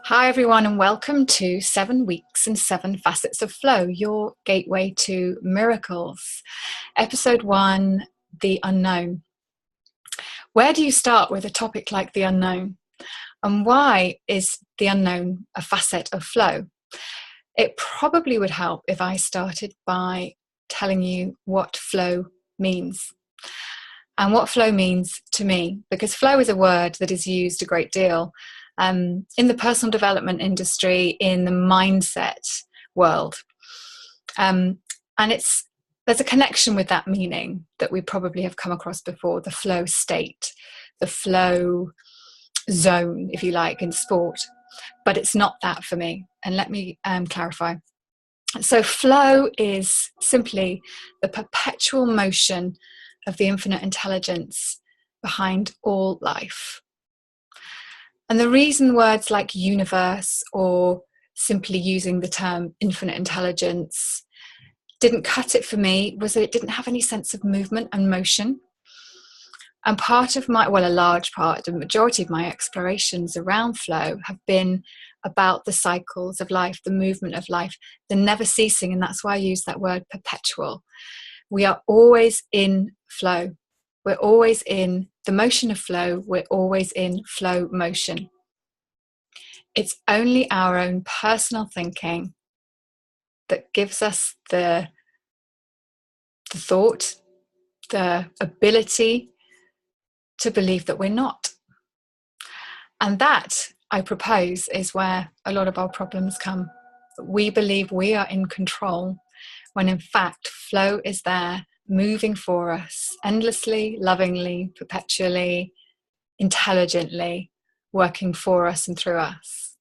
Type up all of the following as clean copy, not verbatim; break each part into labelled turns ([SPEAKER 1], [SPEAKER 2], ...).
[SPEAKER 1] Hi, everyone, and welcome to 7 Weeks and 7 Facets of Flow, your gateway to miracles. Episode 1, The Unknown. Where do you start with a topic like the unknown? And why is the unknown a facet of flow? It probably would help if I started by telling you what flow means. And what flow means to me, because flow is a word that is used a great deal in the personal development industry, in the mindset world. And there's a connection with that meaning that we probably have come across before, the flow state, the flow zone, if you like, in sport. But it's not that for me. And let me clarify. So flow is simply the perpetual motion of the infinite intelligence behind all life. And the reason words like universe or simply using the term infinite intelligence didn't cut it for me was that it didn't have any sense of movement and motion. And a large part, the majority of my explorations around flow have been about the cycles of life, the movement of life, the never ceasing. And that's why I use that word perpetual. We are always in flow. We're always in the motion of flow. We're always in flow motion. It's only our own personal thinking that gives us the thought, the ability to believe that we're not. And that, I propose, is where a lot of our problems come. We believe we are in control, when in fact flow is there, moving for us, endlessly, lovingly, perpetually, intelligently, working for us and through us.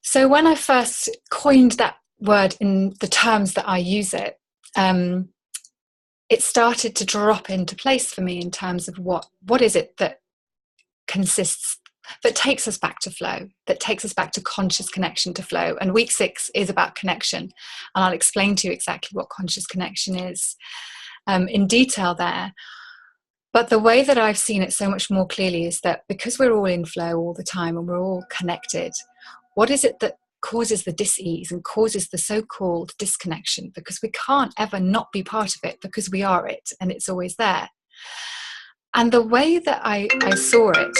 [SPEAKER 1] So when I first coined that word in the terms that I use it, it started to drop into place for me in terms of what is it that takes us back to flow, that takes us back to conscious connection to flow. And week 6 is about connection. And I'll explain to you exactly what conscious connection is in detail there. But the way that I've seen it so much more clearly is that because we're all in flow all the time and we're all connected, what is it that causes the dis-ease and causes the so-called disconnection? Because we can't ever not be part of it, because we are it and it's always there. And the way that I saw it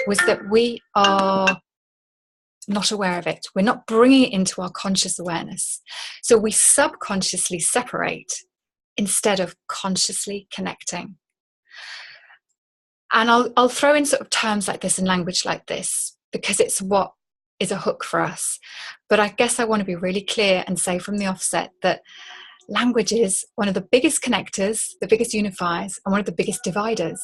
[SPEAKER 1] was that we are not aware of it. We're not bringing it into our conscious awareness. So we subconsciously separate instead of consciously connecting. And I'll throw in sort of terms like this and language like this because it's what is a hook for us. But I guess I want to be really clear and say from the offset that language is one of the biggest connectors, the biggest unifiers, and one of the biggest dividers.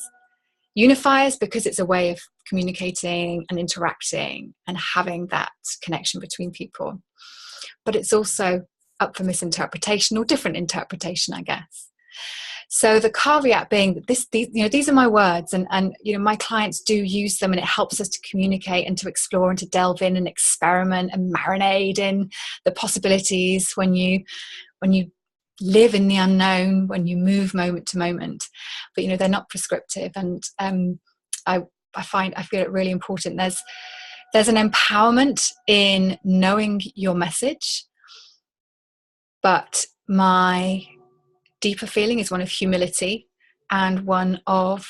[SPEAKER 1] Unifiers because it's a way of communicating and interacting and having that connection between people. But it's also up for misinterpretation or different interpretation, I guess. So the caveat being that these are my words, and my clients do use them, and it helps us to communicate and to explore and to delve in and experiment and marinate in the possibilities when you live in the unknown, when you move moment to moment. But they're not prescriptive, and I feel it really important. There's an empowerment in knowing your message, but my deeper feeling is one of humility and one of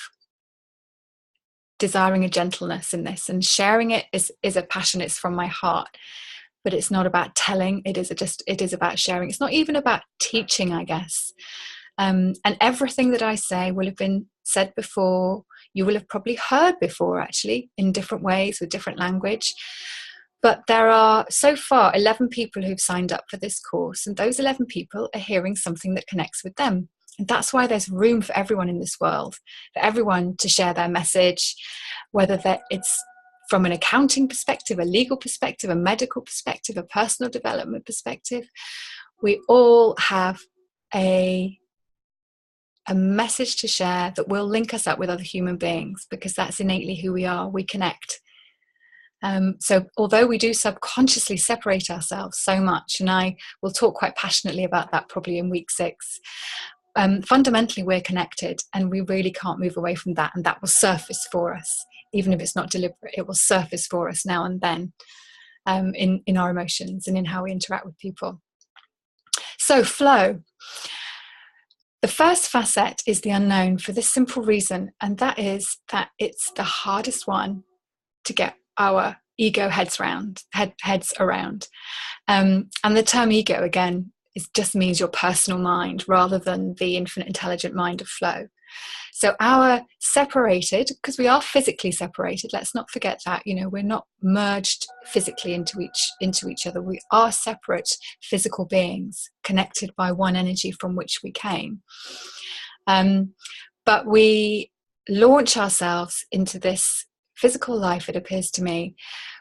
[SPEAKER 1] desiring a gentleness in this, and sharing it is a passion. It's from my heart, but it's not about telling. It is about sharing. It's not even about teaching, I guess. And everything that I say will have been said before. You will have probably heard before, actually, in different ways with different language. But there are so far 11 people who've signed up for this course, and those 11 people are hearing something that connects with them. And that's why there's room for everyone in this world, for everyone to share their message, whether it's from an accounting perspective, a legal perspective, a medical perspective, a personal development perspective. We all have a message to share that will link us up with other human beings, because that's innately who we are. We connect. So although we do subconsciously separate ourselves so much, and I will talk quite passionately about that probably in week 6, fundamentally we're connected, and we really can't move away from that, and that will surface for us. Even if it's not deliberate, it will surface for us now and then, in our emotions and in how we interact with people. So flow. The first facet is the unknown, for this simple reason, and that is that it's the hardest one to get our ego heads around. And the term ego, again, just means your personal mind rather than the infinite intelligent mind of flow. So our separated, because we are physically separated, let's not forget that, we're not merged physically into each other. We are separate physical beings connected by one energy from which we came. But we launch ourselves into this physical life, it appears to me,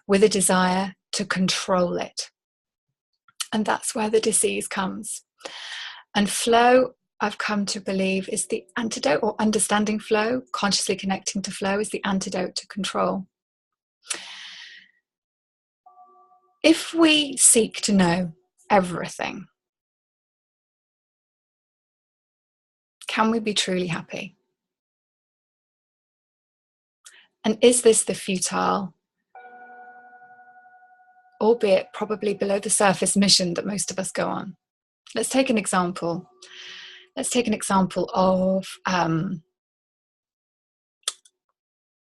[SPEAKER 1] with a desire to control it. And that's where the disease comes. And flow, I've come to believe, is the antidote, or understanding flow, consciously connecting to flow, is the antidote to control. If we seek to know everything, can we be truly happy? And is this the futile, albeit probably below the surface, mission that most of us go on? Let's take an example. Let's take an example of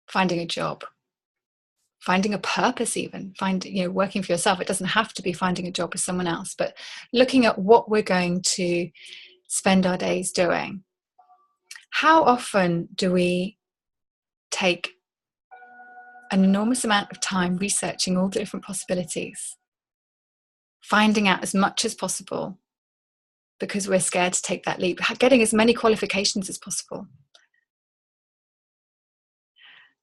[SPEAKER 1] finding a job, finding a purpose, even working for yourself. It doesn't have to be finding a job with someone else, but looking at what we're going to spend our days doing. How often do we take an enormous amount of time researching all the different possibilities, finding out as much as possible, because we're scared to take that leap, getting as many qualifications as possible?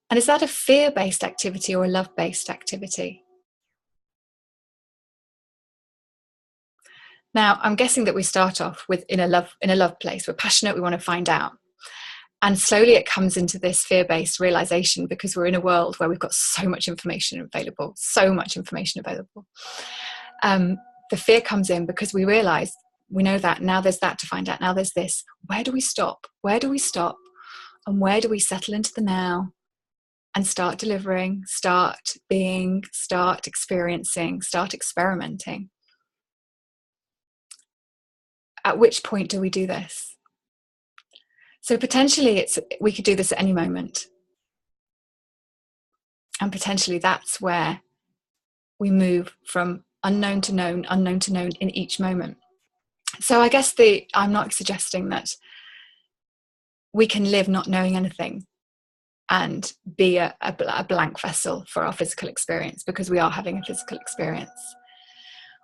[SPEAKER 1] And is that a fear-based activity or a love-based activity? Now, I'm guessing that we start off with in a love place. We're passionate, we want to find out. And slowly it comes into this fear-based realization, because we're in a world where we've got so much information available. The fear comes in because we realize, we know that now there's that to find out, now there's this. Where do we stop? And where do we settle into the now and start delivering, start being, start experiencing, start experimenting? At which point do we do this? So potentially we could do this at any moment. And potentially that's where we move from unknown to known in each moment. So I guess I'm not suggesting that we can live not knowing anything and be a blank vessel for our physical experience, because we are having a physical experience.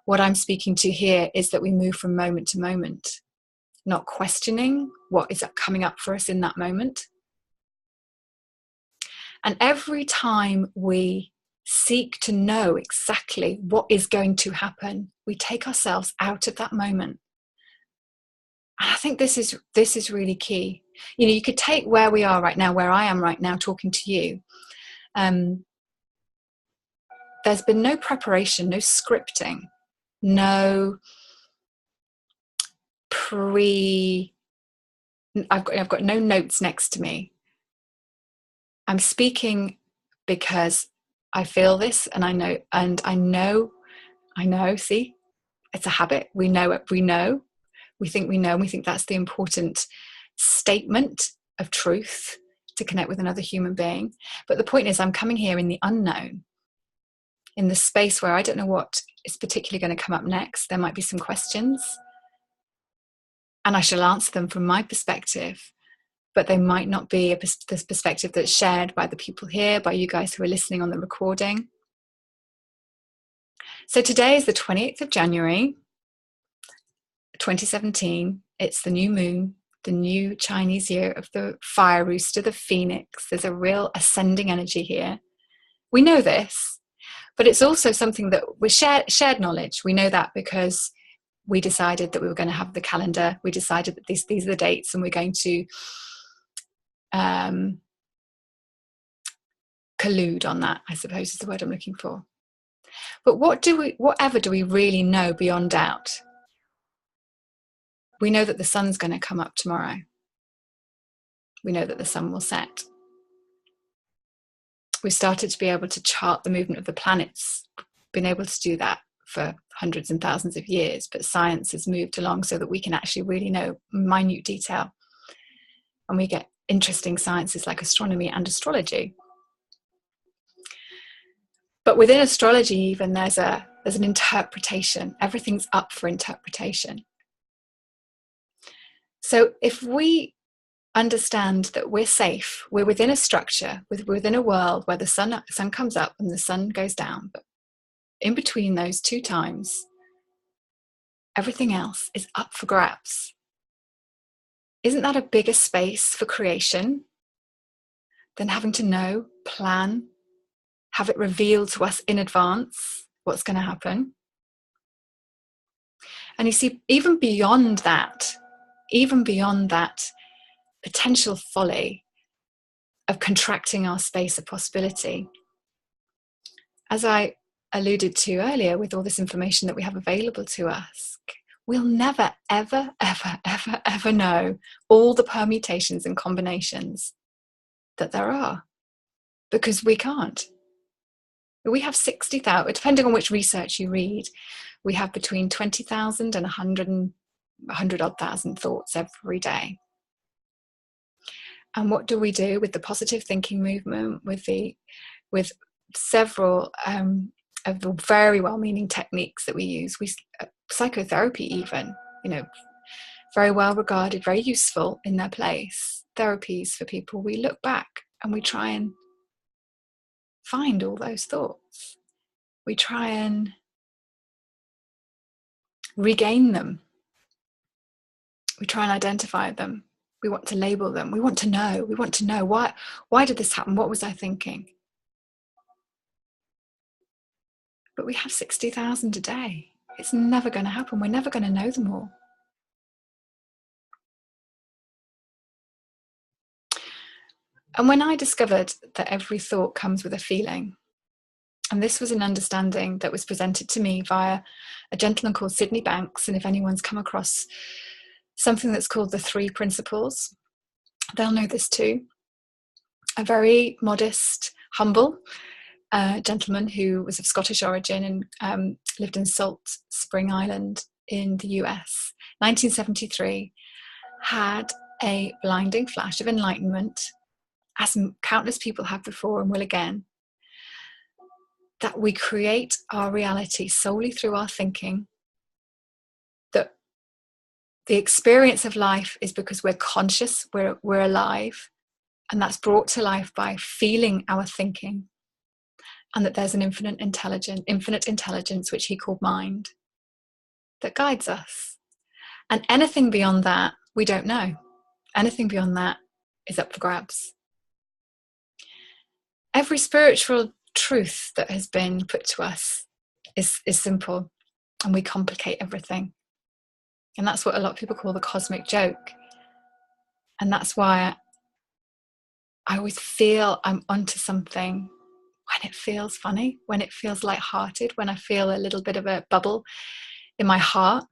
[SPEAKER 1] What I'm speaking to here is that we move from moment to moment, not questioning what is coming up for us in that moment. And every time we seek to know exactly what is going to happen, we take ourselves out of that moment. And I think this is really key. You could take where we are right now, where I am right now talking to you. There's been no preparation, no scripting, no I've got no notes next to me. I'm speaking because I feel this, and I know, see, it's a habit. We know it, we think we know, and we think that's the important statement of truth to connect with another human being. But the point is, I'm coming here in the unknown, in the space where I don't know what is particularly going to come up next. There might be some questions, and I shall answer them from my perspective, but they might not be this perspective that's shared by the people here, by you guys who are listening on the recording. So today is the 28th of January, 2017. It's the new moon, the new Chinese year of the fire rooster, the phoenix. There's a real ascending energy here. We know this, but it's also something that we're shared knowledge. We know that because we decided that we were going to have the calendar. We decided that these are the dates, and we're going to collude on that, I suppose is the word I'm looking for. But whatever do we really know beyond doubt? We know that the sun's going to come up tomorrow. We know that the sun will set. We started to be able to chart the movement of the planets, been able to do that for hundreds and thousands of years, but science has moved along so that we can actually really know minute detail. And we get interesting sciences like astronomy and astrology. But within astrology, even there's an interpretation. Everything's up for interpretation. So if we understand that we're safe, we're within a structure, within a world where the sun comes up and the sun goes down, but in between those two times, everything else is up for grabs. Isn't that a bigger space for creation than having to know, plan, have it revealed to us in advance what's going to happen? And you see, even beyond that potential folly of contracting our space of possibility, as I alluded to earlier, with all this information that we have available to us, we'll never, ever, ever, ever, ever know all the permutations and combinations that there are, because we can't. We have 60,000, depending on which research you read, we have between 20,000 and 100 odd thousand thoughts every day. And what do we do with the positive thinking movement, with several of the very well-meaning techniques that we use? Psychotherapy even, very well regarded, very useful in their place. Therapies for people, we look back and we try and find all those thoughts. We try and regain them. We try and identify them. We want to label them. We want to know. Why did this happen? What was I thinking? But we have 60,000 a day. It's never going to happen. We're never going to know them all. And when I discovered that every thought comes with a feeling, and this was an understanding that was presented to me via a gentleman called Sydney Banks, and if anyone's come across something that's called the 3 principles, they'll know this too. A very modest, humble gentleman who was of Scottish origin and lived in Salt Spring Island in the US. 1973, had a blinding flash of enlightenment, as countless people have before and will again, that we create our reality solely through our thinking, that the experience of life is because we're conscious, we're alive, and that's brought to life by feeling our thinking, and that there's an infinite intelligence, which he called mind, that guides us. And anything beyond that, we don't know. Anything beyond that is up for grabs. Every spiritual truth that has been put to us is simple, and we complicate everything. And that's what a lot of people call the cosmic joke. And that's why I always feel I'm onto something when it feels funny, when it feels lighthearted, when I feel a little bit of a bubble in my heart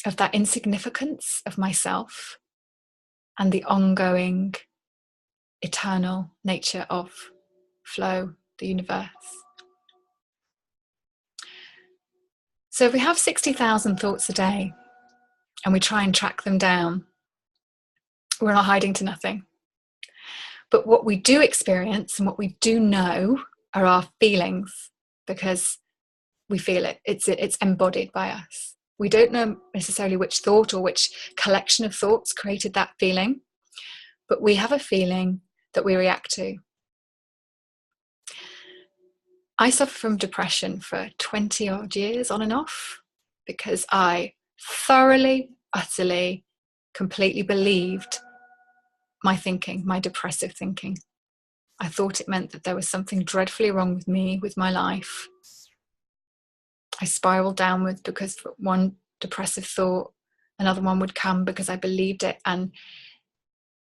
[SPEAKER 1] of that insignificance of myself and the ongoing eternal nature of flow, the universe. So if we have 60,000 thoughts a day and we try and track them down, we're not hiding to nothing. But what we do experience and what we do know are our feelings, because we feel it. It's embodied by us. We don't know necessarily which thought or which collection of thoughts created that feeling, but we have a feeling that we react to. I suffer from depression for 20 odd years on and off, because I thoroughly, utterly, completely believed my thinking, my depressive thinking. I thought it meant that there was something dreadfully wrong with me, with my life. I spiraled downwards because one depressive thought, another one would come because I believed it, and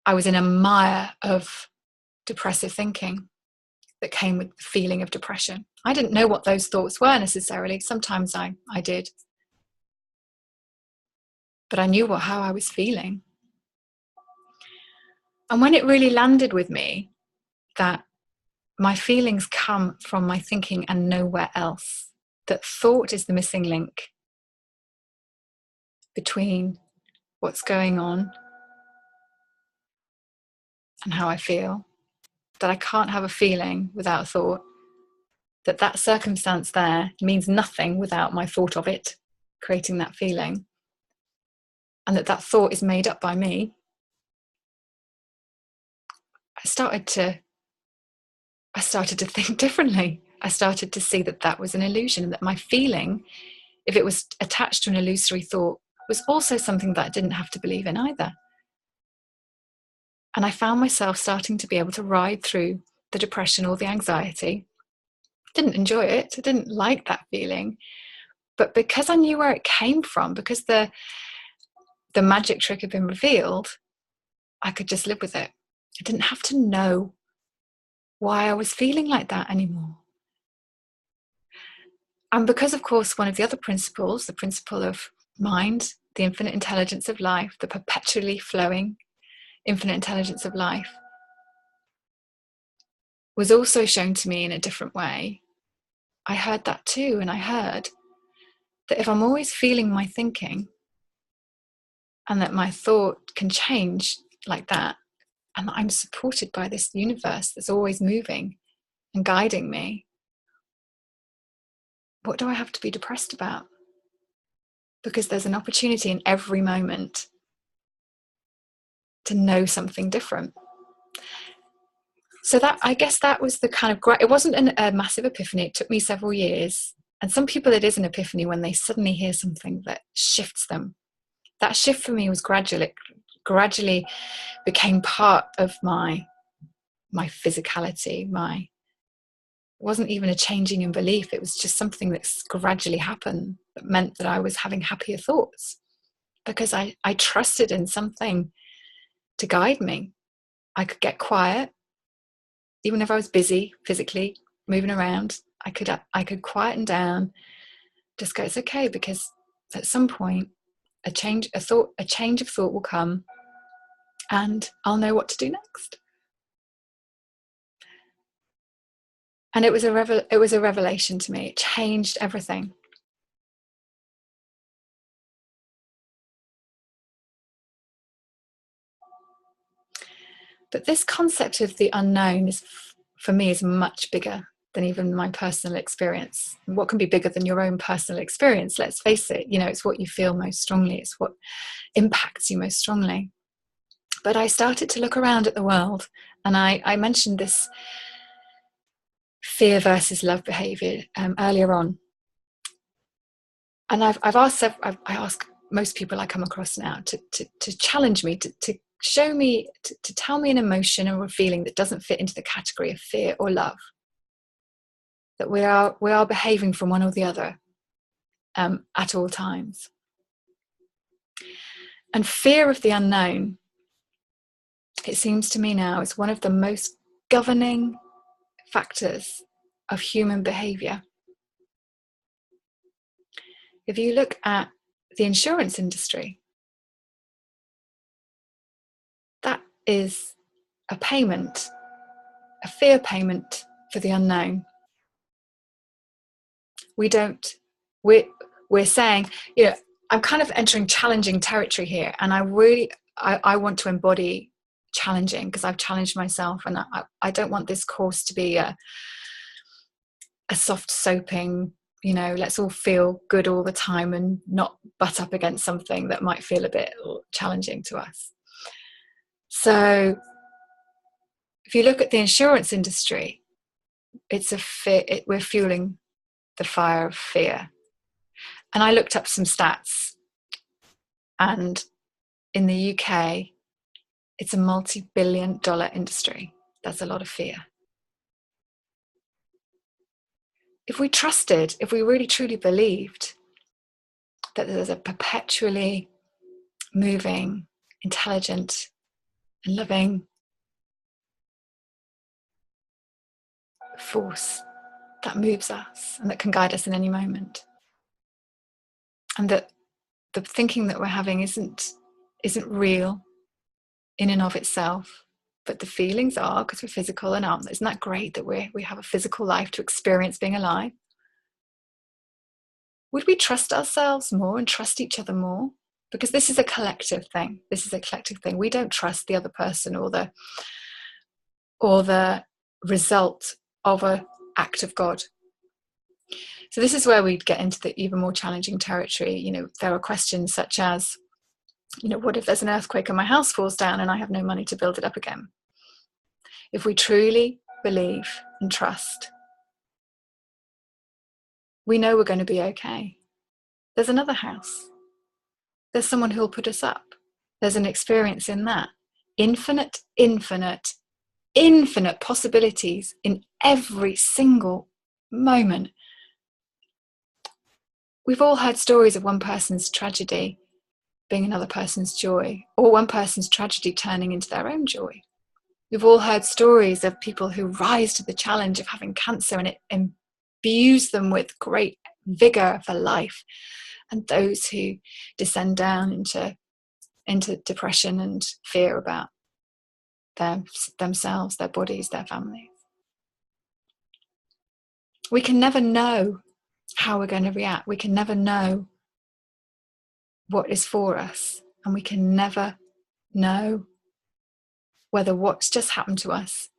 [SPEAKER 1] I was in a mire of depressive thinking that came with the feeling of depression. I didn't know what those thoughts were necessarily. Sometimes I did. but I knew how I was feeling. And when it really landed with me that my feelings come from my thinking and nowhere else, that thought is the missing link between what's going on and how I feel, that I can't have a feeling without a thought, that circumstance there means nothing without my thought of it creating that feeling, and that thought is made up by me. I started to think differently. I started to see that was an illusion, and that my feeling, if it was attached to an illusory thought, was also something that I didn't have to believe in either. And I found myself starting to be able to ride through the depression or the anxiety. Didn't enjoy it. I didn't like that feeling. But because I knew where it came from, because the magic trick had been revealed, I could just live with it. I didn't have to know why I was feeling like that anymore. And because, of course, one of the other principles, the principle of mind, the infinite intelligence of life, the perpetually flowing infinite intelligence of life, was also shown to me in a different way, I heard that too. And I heard that if I'm always feeling my thinking, and that my thought can change like that, and that I'm supported by this universe that's always moving and guiding me, what do I have to be depressed about? Because there's an opportunity in every moment to know something different. So that, I guess that was the kind of, it wasn't a massive epiphany. It took me several years. And some people, it is an epiphany when they suddenly hear something that shifts them. That shift for me was gradual. It gradually became part of my physicality. It wasn't even a changing in belief. It was just something that's gradually happened that meant that I was having happier thoughts, because I trusted in something to guide me. I could get quiet, even if I was busy physically moving around. I could quieten down, just go, it's okay, because at some point a change of thought will come, and I'll know what to do next. And it was a revelation to me. It changed everything. But this concept of the unknown for me, is much bigger than even my personal experience. What can be bigger than your own personal experience? Let's face it, it's what you feel most strongly. It's what impacts you most strongly. But I started to look around at the world, and I mentioned this fear versus love behavior earlier on. And I ask most people I come across now to challenge me, to show me, to tell me an emotion or a feeling that doesn't fit into the category of fear or love. That we are behaving from one or the other at all times. And fear of the unknown, it seems to me now, is one of the most governing factors of human behavior. If you look at the insurance industry, that is a fear payment for the unknown. We're saying, I'm kind of entering challenging territory here, and I want to embody challenging, because I've challenged myself, and I don't want this course to be a soft soaping, let's all feel good all the time and not butt up against something that might feel a bit challenging to us. So if you look at the insurance industry, it's we're fueling the fire of fear. And I looked up some stats, and in the UK, it's a multi-billion-dollar industry. That's a lot of fear. If we really truly believed that there's a perpetually moving, intelligent, and loving force that moves us and that can guide us in any moment, and that the thinking that we're having isn't real in and of itself, but the feelings are, because we're physical and aren't. Isn't that great that we have a physical life to experience being alive? Would we trust ourselves more and trust each other more? Because this is a collective thing. We don't trust the other person or the result of an act of God. So this is where we'd get into the even more challenging territory. There are questions such as, what if there's an earthquake and my house falls down and I have no money to build it up again? If we truly believe and trust, we know we're going to be okay. There's another house. There's someone who'll put us up. There's an experience in that. Infinite possibilities in every single moment. We've all heard stories of one person's tragedy being another person's joy, or one person's tragedy turning into their own joy. We've all heard stories of people who rise to the challenge of having cancer and it imbues them with great vigor for life, and those who descend down into depression and fear about themselves, their bodies, their families. We can never know how we're going to react. We can never know what is for us, and we can never know whether what's just happened to us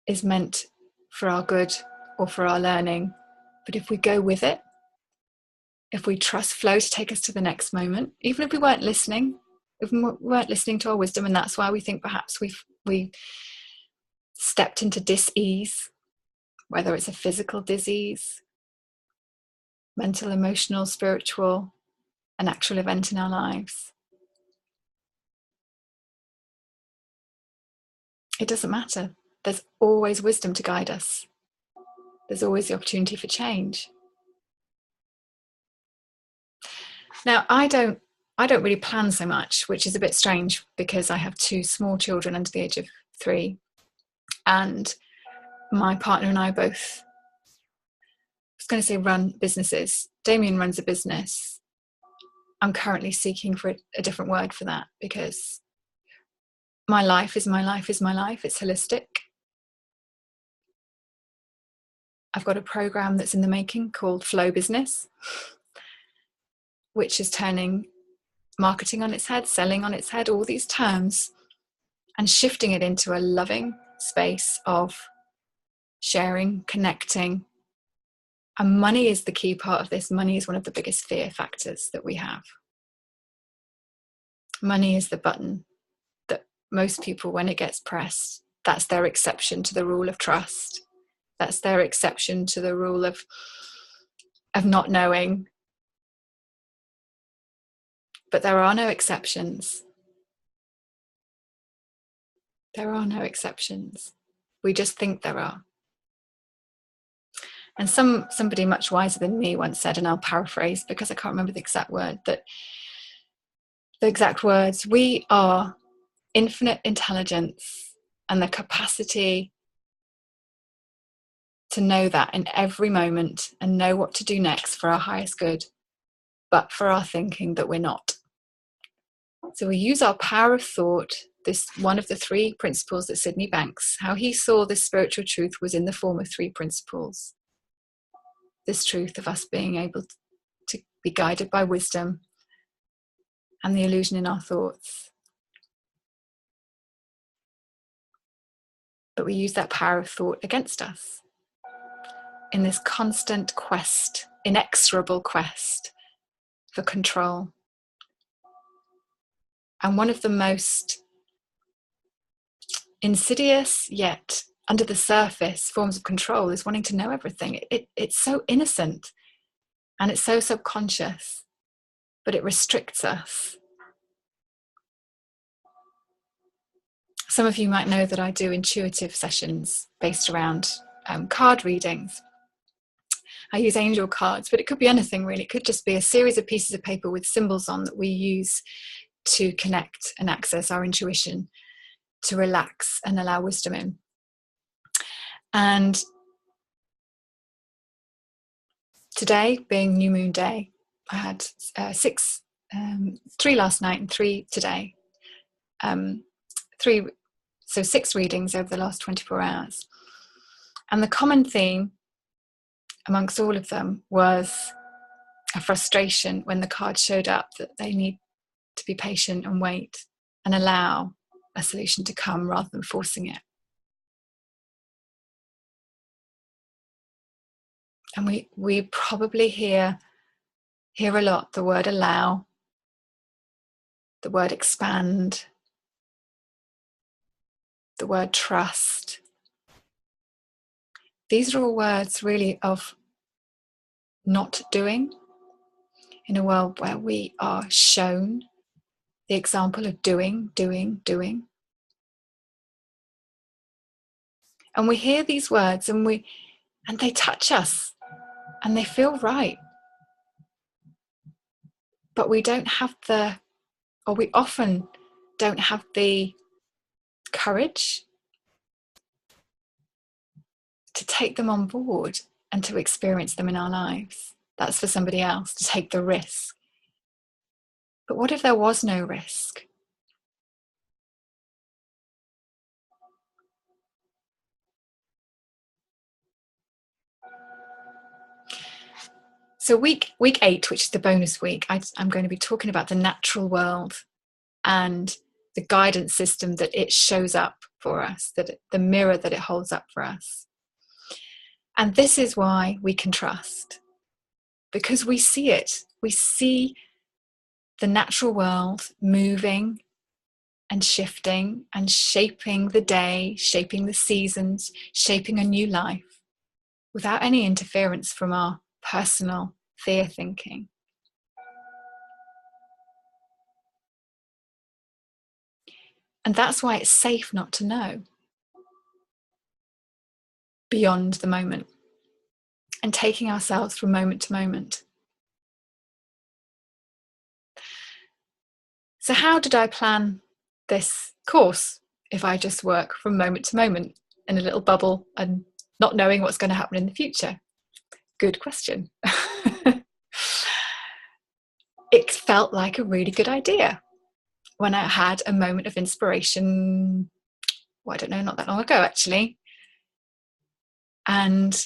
[SPEAKER 1] is meant for our good or for our learning. But if we go with it, if we trust flow to take us to the next moment, even if we weren't listening, if we weren't listening to our wisdom, and that's why we think perhaps we stepped into dis-ease, whether it's a physical disease, mental, emotional, spiritual, an actual event in our lives. It doesn't matter. There's always wisdom to guide us. There's always the opportunity for change. Now, I don't really plan so much, which is a bit strange because I have 2 small children under the age of 3, and my partner and I both, I was going to say run businesses. Damien runs a business. I'm currently seeking for a different word for that, because my life is my life is my life. It's holistic. I've got a program that's in the making called Flow Business, which is turning marketing on its head, selling on its head, all these terms, and shifting it into a loving space of sharing, connecting. And money is the key part of this. Money is one of the biggest fear factors that we have. Money is the button that most people, when it gets pressed, that's their exception to the rule of trust. That's their exception to the rule of not knowing. But there are no exceptions. There are no exceptions. We just think there are. And somebody much wiser than me once said, and I'll paraphrase because I can't remember the exact word, that the exact words, we are infinite intelligence and the capacity to know that in every moment and know what to do next for our highest good, but for our thinking that we're not. So we use our power of thought. This one of the 3 principles that Sydney Banks, how he saw this spiritual truth was in the form of 3 principles. This truth of us being able to be guided by wisdom and the illusion in our thoughts. But we use that power of thought against us in this constant quest, inexorable quest for control. And one of the most insidious yet under the surface forms of control is wanting to know everything. It's so innocent and it's so subconscious, but it restricts us. Some of you might know that I do intuitive sessions based around card readings. I use angel cards, but it could be anything really. It could just be a series of pieces of paper with symbols on that we use to connect and access our intuition, to relax and allow wisdom in. And today, being New Moon Day, I had six, 3 last night and 3 today. 6 readings over the last 24 hours. And the common theme amongst all of them was a frustration when the card showed up that they need to be patient and wait and allow a solution to come rather than forcing it. And we probably hear a lot the word allow, the word expand, the word trust. These are all words really of not doing in a world where we are shown the example of doing. And we hear these words and they touch us and they feel right. But we often don't have the courage to take them on board and to experience them in our lives. That's for somebody else to take the risk. But what if there was no risk? So week 8, which is the bonus week, I'm going to be talking about the natural world and the guidance system that it shows up for us, the mirror that it holds up for us. And this is why we can trust, because we see it. We see the natural world moving and shifting and shaping the day, shaping the seasons, shaping a new life without any interference from our personal fear thinking. And that's why it's safe not to know beyond the moment and taking ourselves from moment to moment. So how did I plan this course if I just work from moment to moment in a little bubble and not knowing what's going to happen in the future? Good question. It felt like a really good idea when I had a moment of inspiration, I don't know, not that long ago actually. And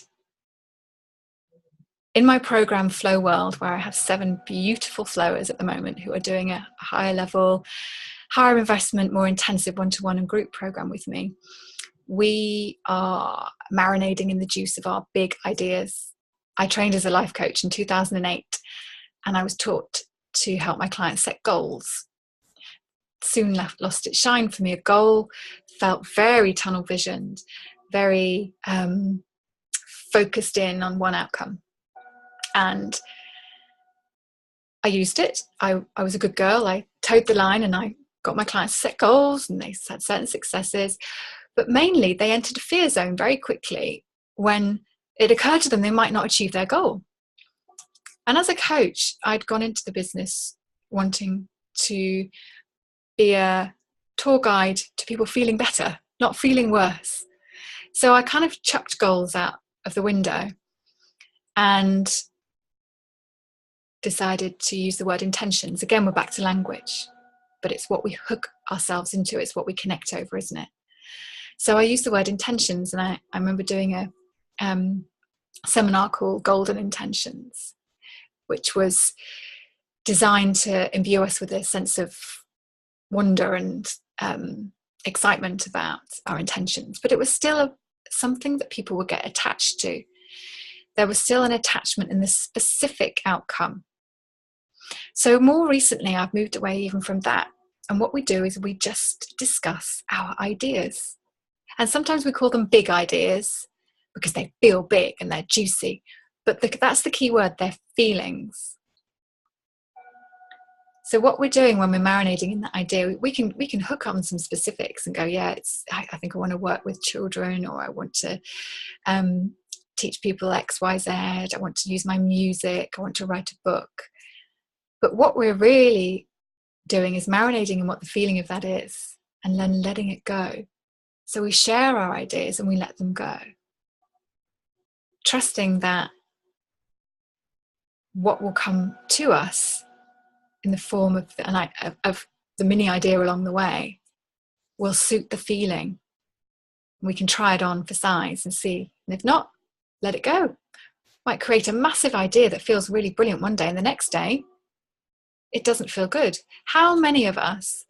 [SPEAKER 1] in my program Flow World, where I have 7 beautiful flowers at the moment who are doing a higher level, higher investment, more intensive one-to-one and group program with me, we are marinating in the juice of our big ideas. I trained as a life coach in 2008, and I was taught to help my clients set goals. Soon lost its shine for me. A goal felt very tunnel visioned, very focused in on one outcome. And I used it. I was a good girl. I towed the line and I got my clients to set goals and they had certain successes. But mainly they entered a fear zone very quickly when it occurred to them they might not achieve their goal. And as a coach, I'd gone into the business wanting to be a tour guide to people feeling better, not feeling worse. So I kind of chucked goals out of the window and decided to use the word intentions. Again, we're back to language, but it's what we hook ourselves into. It's what we connect over, isn't it? So I used the word intentions, and I remember doing a seminar called Golden Intentions, which was designed to imbue us with a sense of wonder and excitement about our intentions. But it was still something that people would get attached to. There was still an attachment in the specific outcome. So more recently, I've moved away even from that. And what we do is we just discuss our ideas. And sometimes we call them big ideas because they feel big and they're juicy. But that's the key word, they're feelings. So what we're doing when we're marinating in that idea, we can hook on some specifics and go, yeah, I think I want to work with children, or I want to teach people X, Y, Z. I want to use my music. I want to write a book. But what we're really doing is marinating in what the feeling of that is and then letting it go. So we share our ideas and we let them go, trusting that what will come to us in the form of the mini idea along the way will suit the feeling. We can try it on for size and see. And if not, let it go. Might create a massive idea that feels really brilliant one day, and the next day, it doesn't feel good. How many of us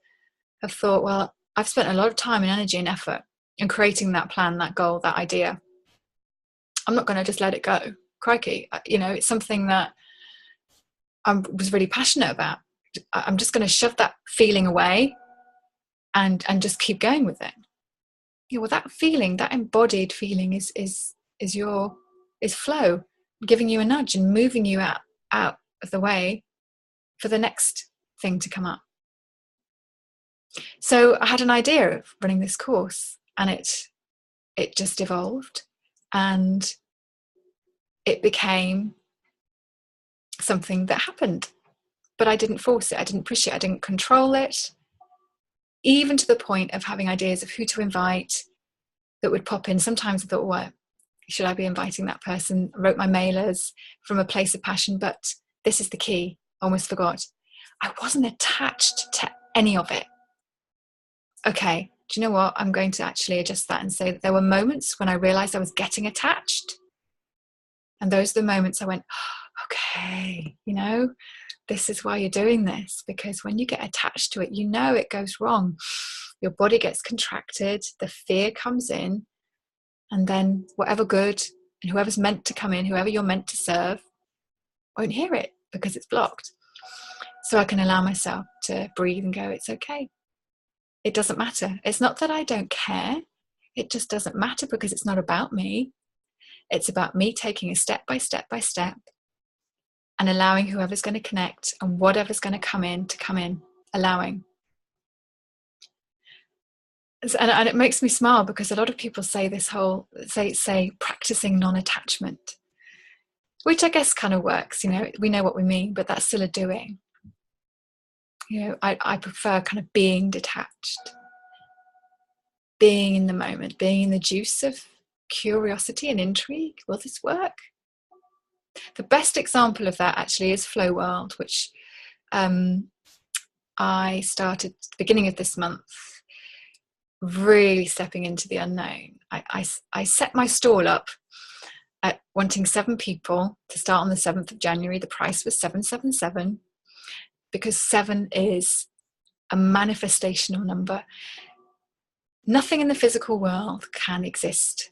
[SPEAKER 1] have thought, well, I've spent a lot of time and energy and effort in creating that plan, that goal, that idea. I'm not going to just let it go. Crikey. It's something that I was really passionate about. I'm just going to shove that feeling away and just keep going with it. Well, that feeling, that embodied feeling is flow, giving you a nudge and moving you out of the way for the next thing to come up. So I had an idea of running this course, and it just evolved, and it became something that happened. But I didn't force it, I didn't push it, I didn't control it, even to the point of having ideas of who to invite that would pop in. Sometimes I thought, well, should I be inviting that person? I wrote my mailers from a place of passion, but this is the key, almost forgot. I wasn't attached to any of it. Okay, do you know what? I'm going to actually adjust that and say that there were moments when I realized I was getting attached. And those are the moments I went, okay, this is why you're doing this, because when you get attached to it, it goes wrong. Your body gets contracted, the fear comes in, and then whatever good and whoever's meant to come in, whoever you're meant to serve, won't hear it because it's blocked. So I can allow myself to breathe and go, it's okay. It doesn't matter. It's not that I don't care. It just doesn't matter, because it's not about me. It's about me taking a step by step by step and allowing whoever's going to connect and whatever's going to come in, allowing. And it makes me smile, because a lot of people say this whole, say practicing non-attachment, which I guess kind of works, we know what we mean, but that's still a doing. I prefer kind of being detached, being in the moment, being in the juice of curiosity and intrigue. Will this work? The best example of that actually is Flow World, which I started at the beginning of this month, really stepping into the unknown. I set my stall up at wanting 7 people to start on the 7th of January. The price was 777, because 7 is a manifestational number. Nothing in the physical world can exist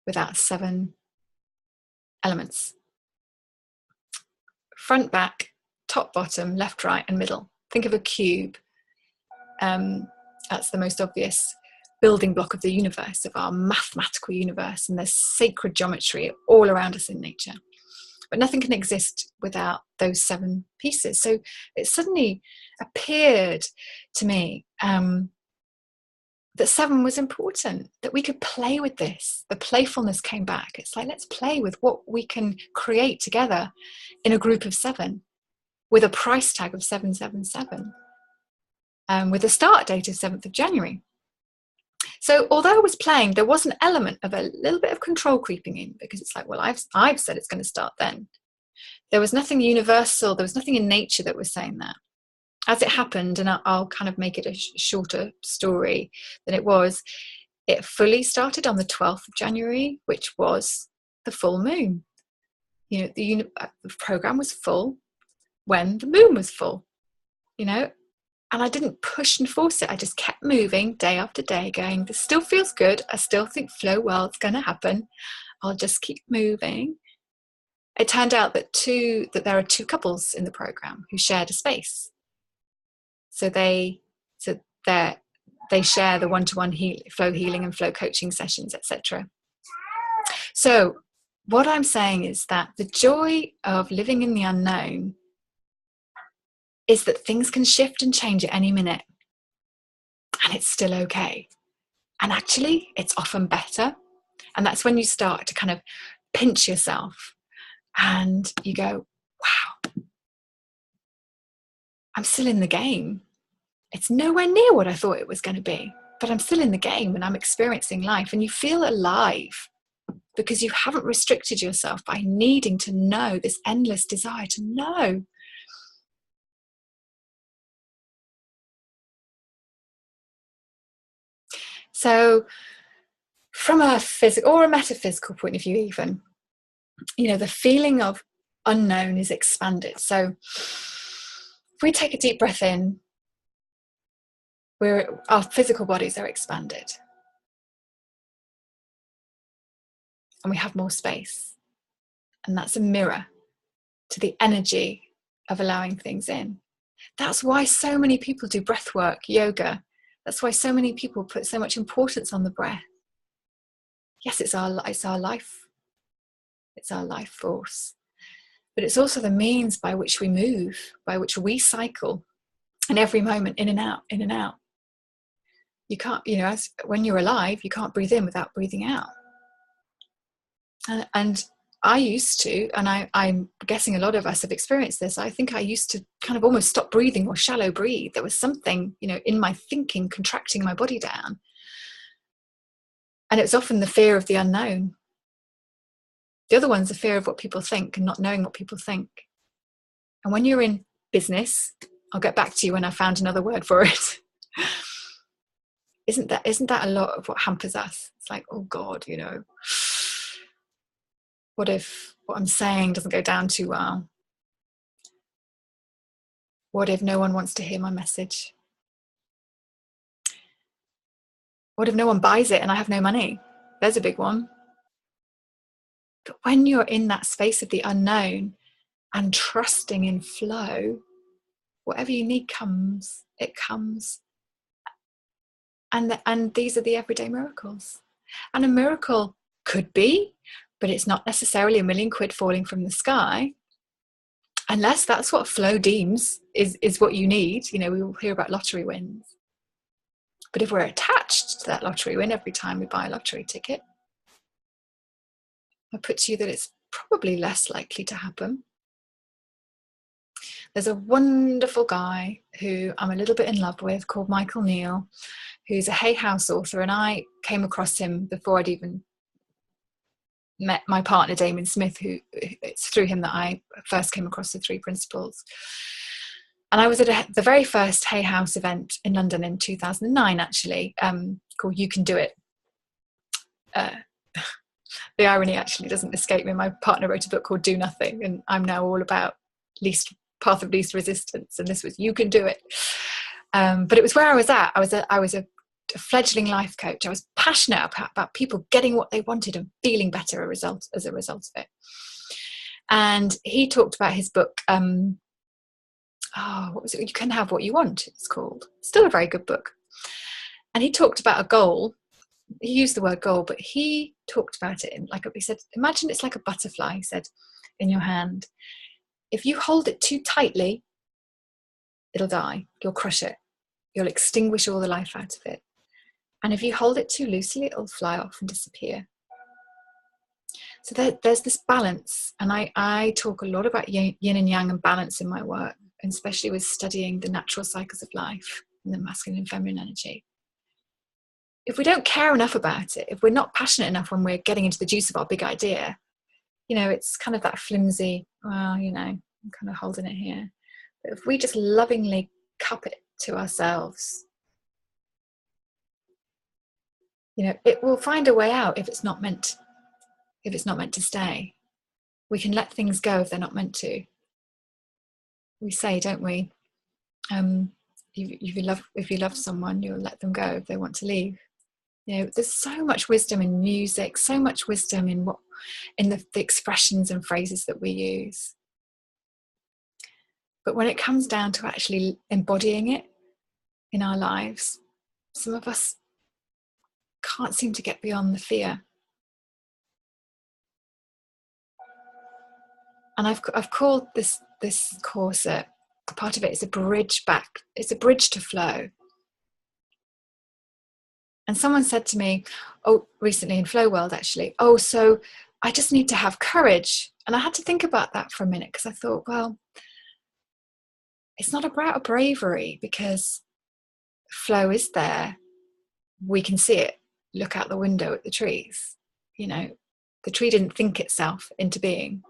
[SPEAKER 1] without 7 elements. Front, back, top, bottom, left, right, and middle. Think of a cube. That's the most obvious building block of the universe, of our mathematical universe, and there's sacred geometry all around us in nature. But nothing can exist without those 7 pieces. So it suddenly appeared to me that 7 was important, that we could play with this. The playfulness came back. It's like, let's play with what we can create together in a group of 7, with a price tag of 777, with a start date of 7th of January. So although I was playing, there was an element of a little bit of control creeping in, because it's like, well, I've said it's going to start then. There was nothing universal. There was nothing in nature that was saying that. As it happened, and I'll kind of make it a shorter story than it was, it fully started on the 12th of January, which was the full moon. The program was full when the moon was full, and I didn't push and force it. I just kept moving day after day, going, this still feels good. I still think Flow World's going to happen. I'll just keep moving. It turned out that there are 2 couples in the program who shared a space. So they share the one-to-one flow healing and flow coaching sessions, etc. So what I'm saying is that the joy of living in the unknown is that things can shift and change at any minute, and it's still okay. And actually, it's often better. And that's when you start to kind of pinch yourself and you go, wow, I'm still in the game. It's nowhere near what I thought it was going to be, but I'm still in the game and I'm experiencing life, and you feel alive. because you haven't restricted yourself by needing to know, this endless desire to know. So from a physical or a metaphysical point of view, even, the feeling of unknown is expanded. So if we take a deep breath in, our physical bodies are expanded and we have more space. And that's a mirror to the energy of allowing things in. That's why so many people do breath work, yoga. That's why so many people put so much importance on the breath. Yes, it's our life. It's our life force. But it's also the means by which we move, by which we cycle, and every moment, in and out, in and out. You can't, when you're alive, you can't breathe in without breathing out. And I used to, and I'm guessing a lot of us have experienced this, I think I used to kind of almost stop breathing or shallow breathe. There was something, in my thinking contracting my body down. And it's often the fear of the unknown. The other one's the fear of what people think and not knowing what people think. And when you're in business, I'll get back to you when I found another word for it. Isn't that a lot of what hampers us? It's like, oh God, what if what I'm saying doesn't go down too well? What if no one wants to hear my message? What if no one buys it and I have no money? There's a big one. But when you're in that space of the unknown and trusting in flow, whatever you need comes, it comes. And these are the everyday miracles. And a miracle could be, but it's not necessarily £1 million falling from the sky, unless that's what flow deems is what you need. We will hear about lottery wins. But if we're attached to that lottery win every time we buy a lottery ticket, I put to you that it's probably less likely to happen. There's a wonderful guy who I'm a little bit in love with called Michael Neal, who's a Hay House author, and I came across him before I'd even met my partner Damien Smith, who it's through him that I first came across the 3 principles. And I was at the very first Hay House event in London in 2009, actually, called You Can Do It. The irony actually doesn't escape me. My partner wrote a book called Do Nothing, and I'm now all about path of least resistance, and this was You Can Do It. But it was where I was at. I was a fledgling life coach. I was passionate about people getting what they wanted and feeling better as a result of it. And he talked about his book, what was it? You Can Have What You Want, it's called. Still a very good book. And he talked about a goal. He used the word goal, but he talked about it he said, imagine it's like a butterfly, he said, in your hand. If you hold it too tightly, it'll die. You'll crush it. You'll extinguish all the life out of it. And if you hold it too loosely, it'll fly off and disappear. So there's this balance. And I talk a lot about yin and yang and balance in my work, and especially with studying the natural cycles of life and the masculine and feminine energy. If we don't care enough about it, if we're not passionate enough when we're getting into the juice of our big idea, it's kind of that flimsy, I'm kind of holding it here. But if we just lovingly cup it to ourselves, it will find a way out if it's not meant to stay. We can let things go if they're not meant to. We say, don't we? If you love someone, you'll let them go if they want to leave. There's so much wisdom in music, so much wisdom in the expressions and phrases that we use. But when it comes down to actually embodying it in our lives, some of us can't seem to get beyond the fear. And I've called this course a part of it is a bridge back. It's a bridge to flow. And someone said to me, recently in Flow World actually, so I just need to have courage. And I had to think about that for a minute, because I thought, well, it's not about bravery, because flow is there. We can see it. Look out the window at the trees. The tree didn't think itself into being.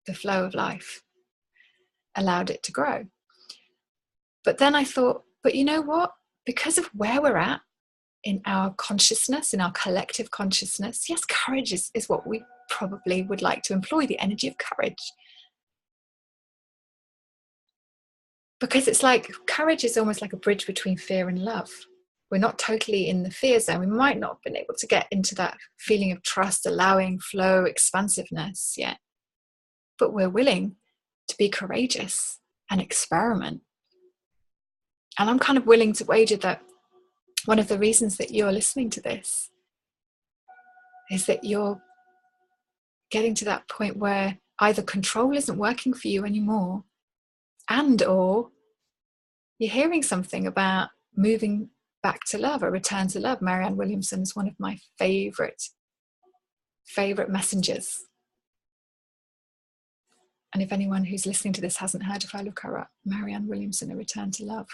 [SPEAKER 1] The flow of life allowed it to grow. But then I thought, but you know what? Because of where we're at in our consciousness, in our collective consciousness, yes, courage is what we probably would like to employ, the energy of courage. Because it's like courage is almost like a bridge between fear and love. We're not totally in the fear zone. We might not have been able to get into that feeling of trust, allowing, flow, expansiveness yet. But we're willing to be courageous and experiment. And I'm kind of willing to wager that one of the reasons that you're listening to this is that you're getting to that point where either control isn't working for you anymore, and or you're hearing something about moving back to love, a return to love. Marianne Williamson is one of my favorite messengers. And if anyone who's listening to this hasn't heard of her, look her up. Marianne Williamson, A Return to Love.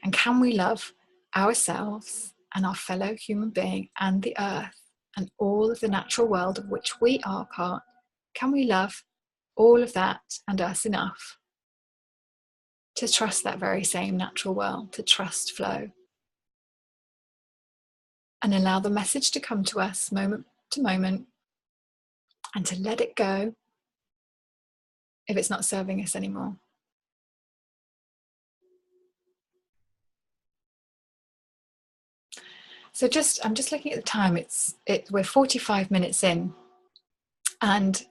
[SPEAKER 1] And can we love ourselves and our fellow human being and the earth and all of the natural world of which we are part? Can we love all of that and us enough to trust that very same natural world, to trust flow, and allow the message to come to us moment to moment, and to let it go if it's not serving us anymore? So I'm just looking at the time. We're 45 minutes in, and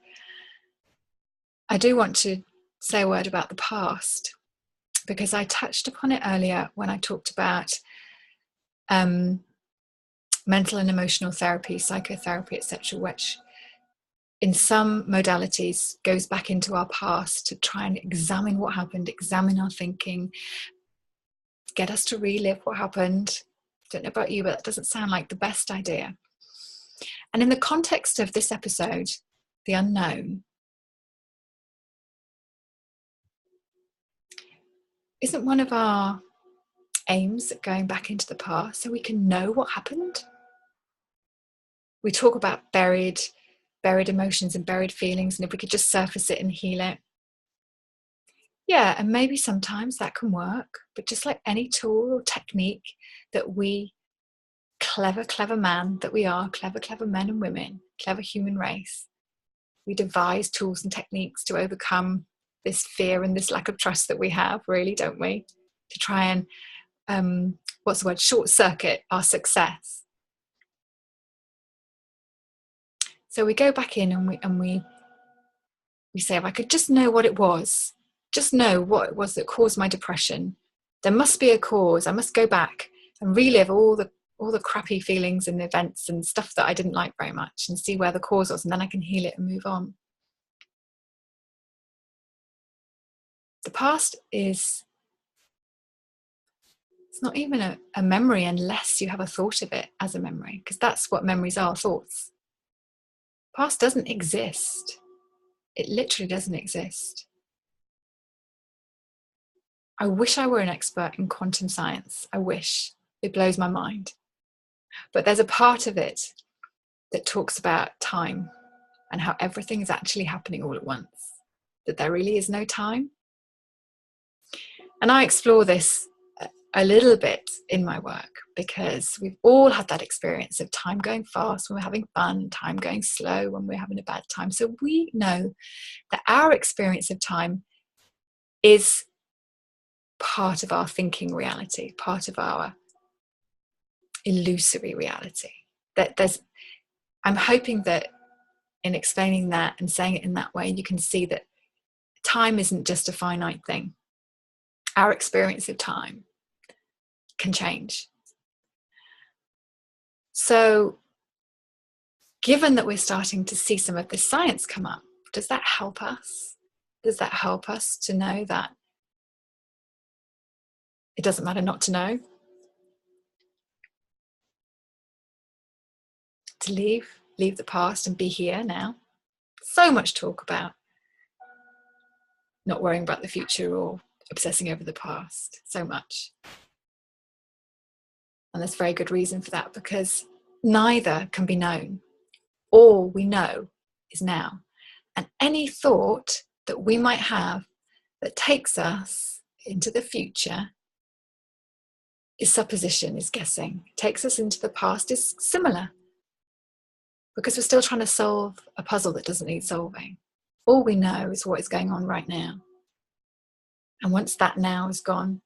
[SPEAKER 1] I do want to say a word about the past, because I touched upon it earlier when I talked about mental and emotional therapy, psychotherapy, etc., which in some modalities goes back into our past to try and examine what happened, examine our thinking, get us to relive what happened. Don't know about you, but that doesn't sound like the best idea. And in the context of this episode, the unknown, isn't one of our aims going back into the past so we can know what happened? We talk about buried emotions and buried feelings, and if we could just surface it and heal it. Yeah, and maybe sometimes that can work, but just like any tool or technique that we, clever man that we are, clever men and women, clever human race, we devise tools and techniques to overcome this fear and this lack of trust that we have, really, don't we? To try and, short circuit our success. So we go back in and we say, if I could just know what it was, just know what it was that caused my depression. There must be a cause. I must go back and relive all the crappy feelings and events and stuff that I didn't like very much, and see where the cause was, and then I can heal it and move on. The past it's not even a memory unless you have a thought of it as a memory, because that's what memories are, thoughts. Past doesn't exist. It literally doesn't exist. I wish I were an expert in quantum science. I wish. It blows my mind. But there's a part of it that talks about time and how everything is actually happening all at once, that there really is no time. And I explore this a little bit in my work, because we've all had that experience of time going fast when we're having fun, time going slow when we're having a bad time. So we know that our experience of time is part of our thinking reality, part of our illusory reality. I'm hoping that in explaining that and saying it in that way, you can see that time isn't just a finite thing. Our experience of time can change. So, given that we're starting to see some of this science come up, does that help us? Does that help us to know that it doesn't matter not to know? To leave the past and be here now. So much talk about not worrying about the future or obsessing over the past. So much. And there's very good reason for that, because neither can be known. All we know is now. And any thought that we might have that takes us into the future is supposition, is guessing. Takes us into the past is similar, because we're still trying to solve a puzzle that doesn't need solving. All we know is what is going on right now. And once that now is gone,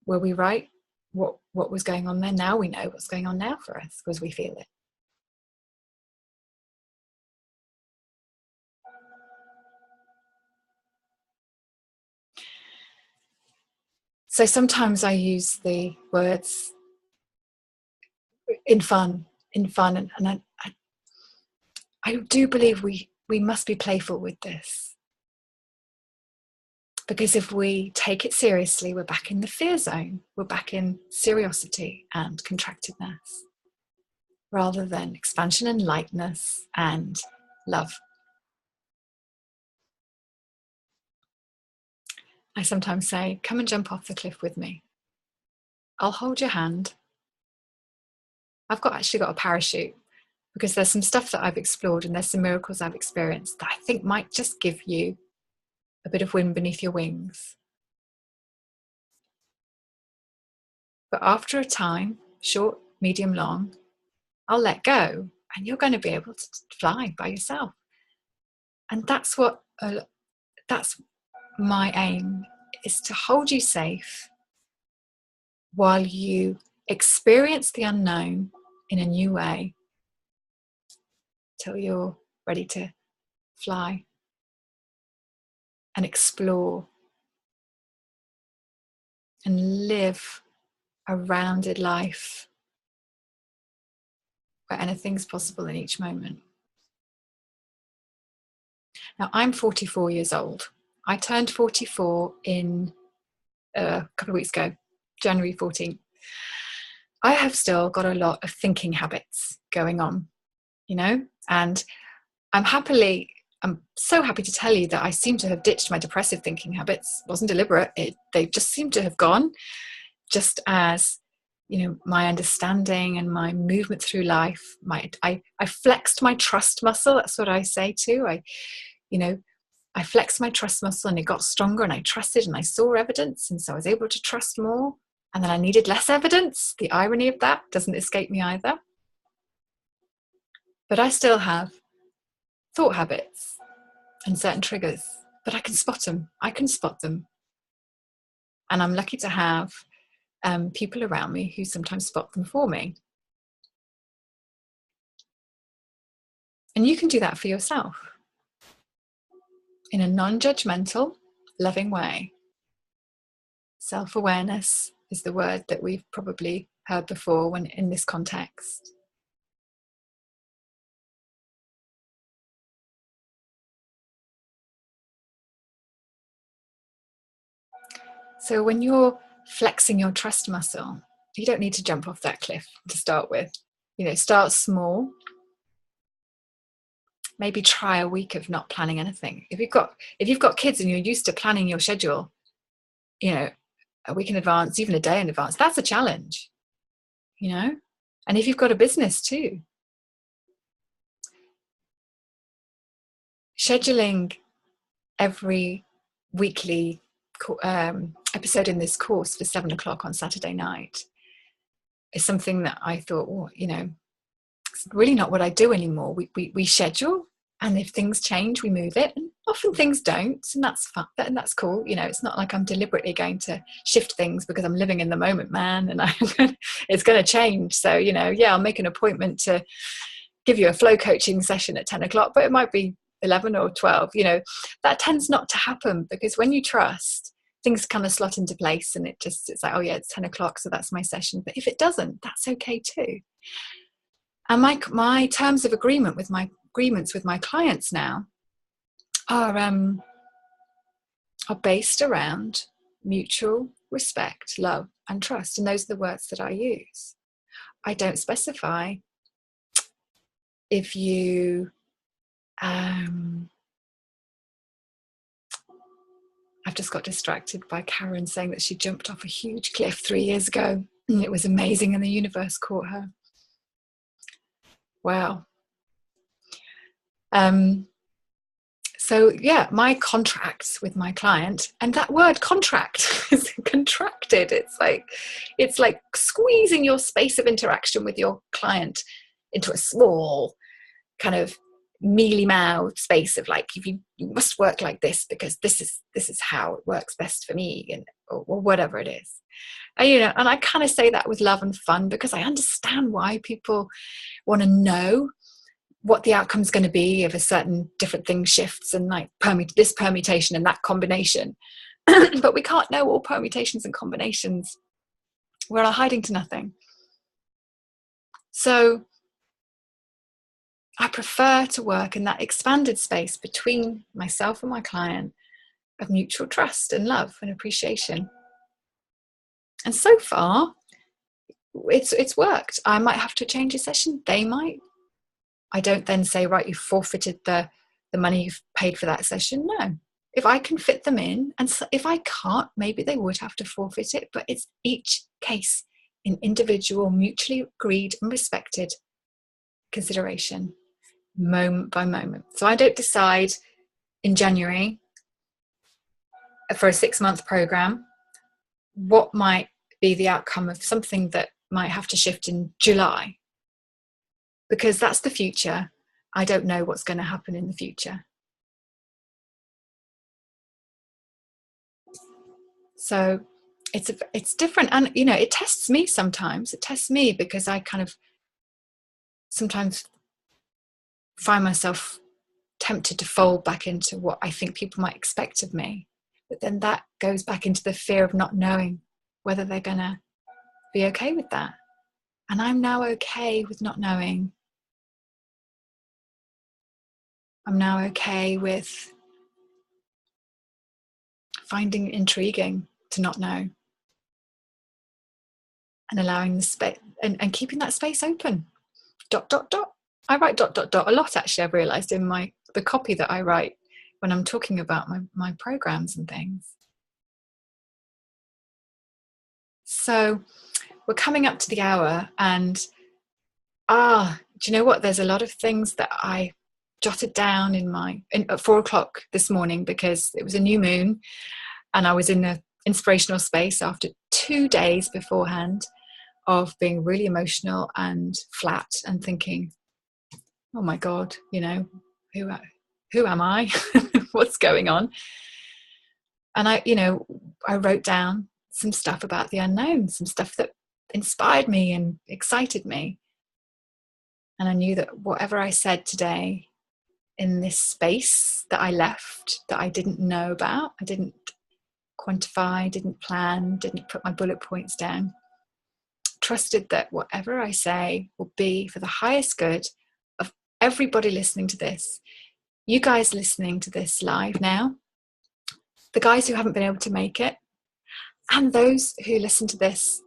[SPEAKER 1] were we right? What was going on there? Now we know what's going on now for us, because we feel it. So sometimes I use the words in fun, and I do believe we must be playful with this. Because if we take it seriously, we're back in the fear zone. We're back in seriosity and contractedness, rather than expansion and lightness and love. I sometimes say, come and jump off the cliff with me. I'll hold your hand. I've actually got a parachute, because there's some stuff that I've explored and there's some miracles I've experienced that I think might just give you a bit of wind beneath your wings. But after a time, short, medium, long, I'll let go and you're going to be able to fly by yourself. And that's my aim, is to hold you safe while you experience the unknown in a new way till you're ready to fly and explore and live a rounded life where anything's possible in each moment. Now, I'm 44 years old. I turned 44 in a couple of weeks ago, January 14th. I have still got a lot of thinking habits going on, and I'm so happy to tell you that I seem to have ditched my depressive thinking habits. It wasn't deliberate. They just seem to have gone, just as, my understanding and my movement through life. I flexed my trust muscle. That's what I say too. I flexed my trust muscle and it got stronger, and I trusted and I saw evidence. And so I was able to trust more. And then I needed less evidence. The irony of that doesn't escape me either. But I still have thought habits and certain triggers, but I can spot them. And I'm lucky to have people around me who sometimes spot them for me. And you can do that for yourself in a non-judgmental, loving way. Self-awareness is the word that we've probably heard before when in this context. So when you're flexing your trust muscle, you don't need to jump off that cliff to start with. Start small. Maybe try a week of not planning anything. If you've got kids and you're used to planning your schedule, a week in advance, even a day in advance, that's a challenge, And if you've got a business too, scheduling every weekly episode in this course for 7:00 on Saturday night is something that I thought, it's really not what I do anymore. We schedule, and if things change, we move it. And often things don't, and that's fun. And that's cool. It's not like I'm deliberately going to shift things because I'm living in the moment, man, and it's going to change. So, I'll make an appointment to give you a flow coaching session at 10:00, but it might be 11 or 12. That tends not to happen, because when you trust, things kind of slot into place, and it's like, oh yeah, it's 10:00, so that's my session. But if it doesn't, that's okay too. And my terms of agreements with my clients now are based around mutual respect, love, and trust. And those are the words that I use. I don't specify if you I've just got distracted by Karen saying that she jumped off a huge cliff 3 years ago. And it was amazing, and the universe caught her. Wow. So yeah, my contracts with my client, and that word contract is contracted. It's like squeezing your space of interaction with your client into a small kind of mealy mouthed space of like, if you must work like this because this is how it works best for me, and or whatever it is. And, and I kind of say that with love and fun, because I understand why people want to know what the outcome is going to be if a certain different thing shifts, and like this permutation and that combination. But we can't know all permutations and combinations. We're all hiding to nothing. So I prefer to work in that expanded space between myself and my client of mutual trust and love and appreciation. And so far, it's worked. I might have to change a session. They might. I don't then say, right, you've forfeited the money you've paid for that session. No. If I can fit them in, and so if I can't, maybe they would have to forfeit it, but it's each case in individual, mutually agreed and respected consideration, moment by moment. So I don't decide in January for a 6-month program what might be the outcome of something that might have to shift in July, because that's the future. I don't know what's going to happen in the future. So it's different, and it tests me sometimes. It tests me because I kind of sometimes find myself tempted to fold back into what I think people might expect of me, but then that goes back into the fear of not knowing whether they're going to be okay with that. And I'm now okay with not knowing. I'm now okay with finding it intriguing to not know, and allowing the space and keeping that space open. ... I write ... a lot, actually. I've realized in the copy that I write when I'm talking about my programs and things. So we're coming up to the hour, and do you know what? There's a lot of things that I jotted down at 4:00 this morning, because it was a new moon and I was in an inspirational space after 2 days beforehand of being really emotional and flat and thinking, oh my God, who am I? What's going on? And I wrote down some stuff about the unknown, some stuff that inspired me and excited me. And I knew that whatever I said today in this space that I left, that I didn't know about, I didn't quantify, didn't plan, didn't put my bullet points down, trusted that whatever I say will be for the highest good of everybody listening to this. You guys listening to this live now, the guys who haven't been able to make it, and those who listen to this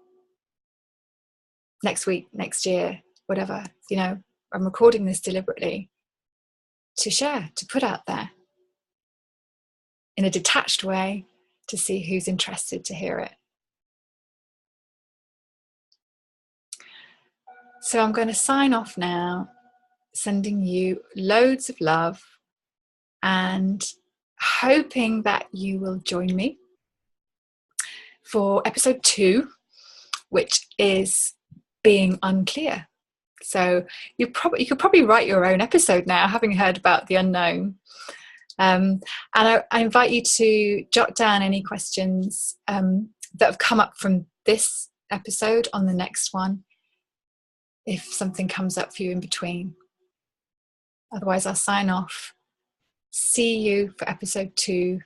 [SPEAKER 1] next week, next year, whatever. I'm recording this deliberately to share, to put out there in a detached way, to see who's interested to hear it. So I'm going to sign off now, sending you loads of love and hoping that you will join me for episode 2, which is being unclear. So you could probably write your own episode now, having heard about the unknown. And I invite you to jot down any questions that have come up from this episode on the next one, if something comes up for you in between. Otherwise, I'll sign off. See you for episode 2,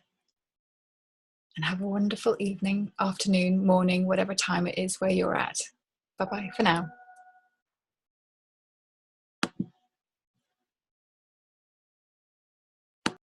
[SPEAKER 1] and have a wonderful evening, afternoon, morning, whatever time it is where you're at. Bye-bye for now.